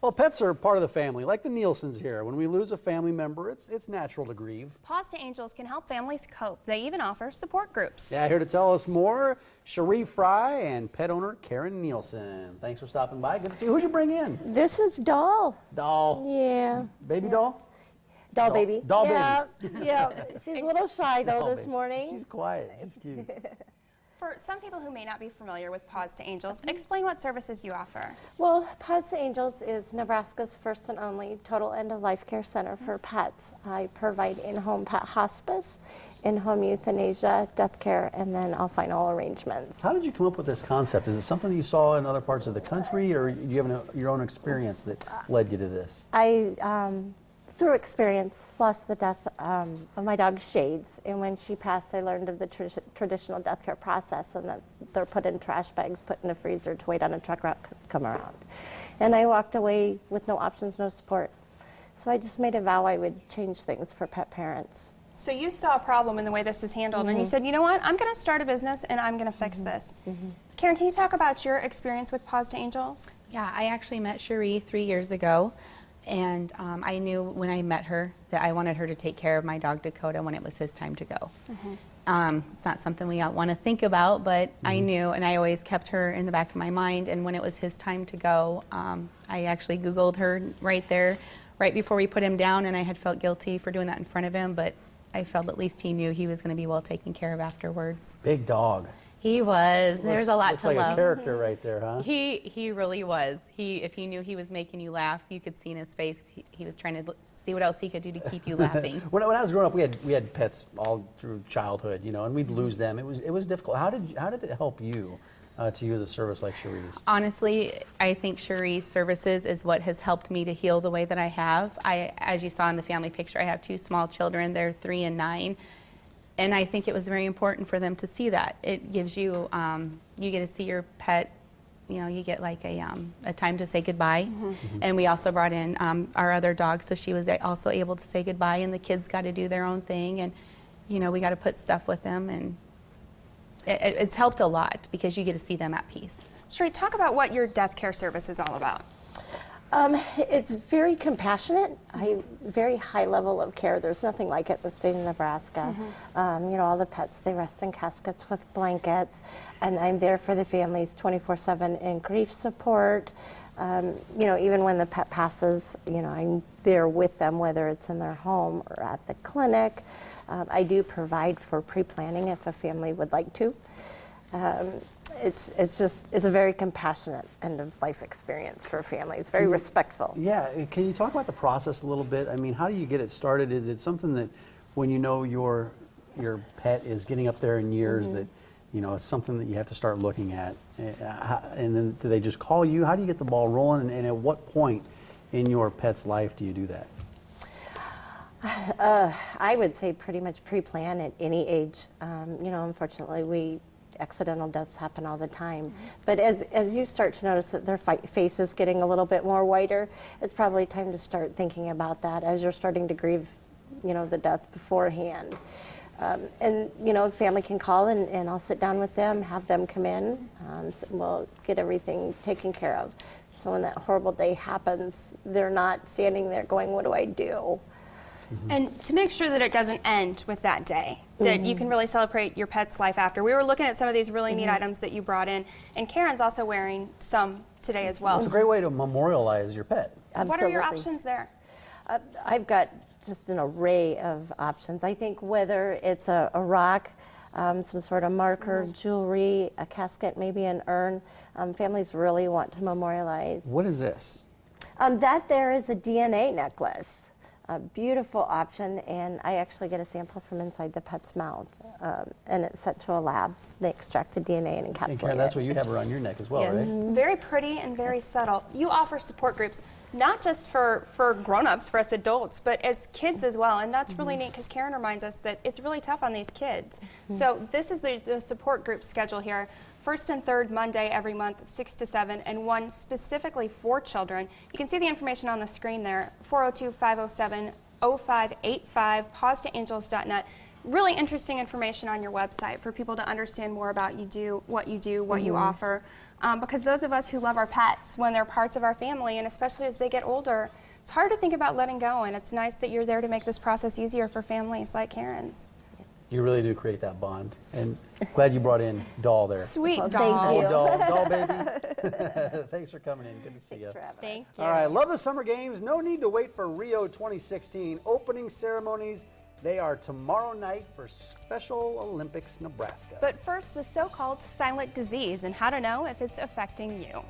Well, pets are part of the family, like the Nielsen's here. When we lose a family member, it's natural to grieve. Paws to Angels can help families cope. They even offer support groups. Yeah, here to tell us more, Cherie Fry and pet owner Karen Nielsen. Thanks for stopping by. Good to see you. Who'd you bring in? This is Doll. Doll. Yeah. Baby doll? Doll baby. Doll yeah. baby. Yeah. She's a little shy though Doll this baby. morning. She's quiet. She's cute. For some people who may not be familiar with Paws to Angels, explain what services you offer. Well, Paws to Angels is Nebraska's first and only total end-of-life care center for pets. I provide in-home pet hospice, in-home euthanasia, death care, and then all final arrangements. How did you come up with this concept? Is it something that you saw in other parts of the country, or do you have your own experience that led you to this? Through experience, lost the death of my dog Shades, and when she passed, I learned of the traditional death care process, and that they're put in trash bags, put in a freezer to wait on a truck route come around. And I walked away with no options, no support. So I just made a vow I would change things for pet parents. So you saw a problem in the way this is handled, and you said, you know what, I'm going to start a business and I'm going to fix this. Karen, can you talk about your experience with Paws to Angels? Yeah, I actually met Cherie 3 years ago. And I knew when I met her that I wanted her to take care of my dog Dakota when it was his time to go. It's not something we want to think about, but I knew, and I always kept her in the back of my mind. And when it was his time to go, I actually Googled her right there, right before we put him down, and I had felt guilty for doing that in front of him, but I felt at least he knew he was going to be well taken care of afterwards. Big dog. He was. There's a lot looks to like love. a character right there, huh? He really was. If you knew he was making you laugh, you could see in his face. He was trying to see what else he could do to keep you laughing. When I was growing up, we had pets all through childhood, you know, and we'd lose them. It was difficult. How did it help you to use a service like Cherie's? Honestly, I think Cherie's services is what has helped me to heal the way that I have. As you saw in the family picture, I have 2 small children. They're 3 and 9. And I think it was very important for them to see that. It gives you, you get to see your pet, you know, you get like a time to say goodbye. And we also brought in our other dog, so she was also able to say goodbye, and the kids got to do their own thing. And, you know, we got to put stuff with them, and it's helped a lot because you get to see them at peace. Cherie, talk about what your death care service is all about. It's very compassionate, very high level of care. There's nothing like it in the state of Nebraska. You know, all the pets, they rest in caskets with blankets, and I'm there for the families 24/7 in grief support. You know, even when the pet passes, you know, I'm there with them, whether it's in their home or at the clinic. I do provide for pre-planning if a family would like to. It's a very compassionate end-of-life experience for families, very respectful. Yeah, can you talk about the process a little bit? I mean, how do you get it started? Is it something that when you know your pet is getting up there in years that, you know, it's something that you have to start looking at? And then do they just call you? How do you get the ball rolling? And at what point in your pet's life do you do that? I would say pretty much pre-plan at any age. You know, unfortunately, accidental deaths happen all the time. But as you start to notice that their face is getting a little bit more whiter, it's probably time to start thinking about that as you're starting to grieve, you know, the death beforehand. And, you know, family can call and I'll sit down with them, have them come in, so we'll get everything taken care of. So when that horrible day happens, they're not standing there going, what do I do? And to make sure that it doesn't end with that day, that you can really celebrate your pet's life after. We were looking at some of these really neat items that you brought in, and Karen's also wearing some today as well. It's a great way to memorialize your pet. Absolutely. What are your options there? I've got just an array of options. I think whether it's a rock, some sort of marker, jewelry, a casket, maybe an urn, families really want to memorialize. What is this? That there is a DNA necklace. A beautiful option, and I actually get a sample from inside the pet's mouth, and it's sent to a lab. They extract the DNA and encapsulate And Karen, that's it. what you have around your neck as well, right? Very pretty and very subtle. You offer support groups, not just for grown-ups, for us adults, but as kids as well, and that's really neat because Karen reminds us that it's really tough on these kids. So this is the support group schedule here. First and third Monday every month, 6 to 7, and one specifically for children. You can see the information on the screen there, 402-507-0585, pawstoangels.net. really interesting information on your website for people to understand more about what you offer. Because those of us who love our pets when they're parts of our family, and especially as they get older, it's hard to think about letting go, and it's nice that you're there to make this process easier for families like Karen's. You really do create that bond. And glad you brought in Doll there. Sweet Well, doll. thank you. Doll baby. Thanks for coming in. Good to see you. Thanks for having us. Thank you. All right, love the Summer Games. No need to wait for Rio 2016 opening ceremonies. They are tomorrow night for Special Olympics Nebraska. But first, the so-called silent disease and how to know if it's affecting you.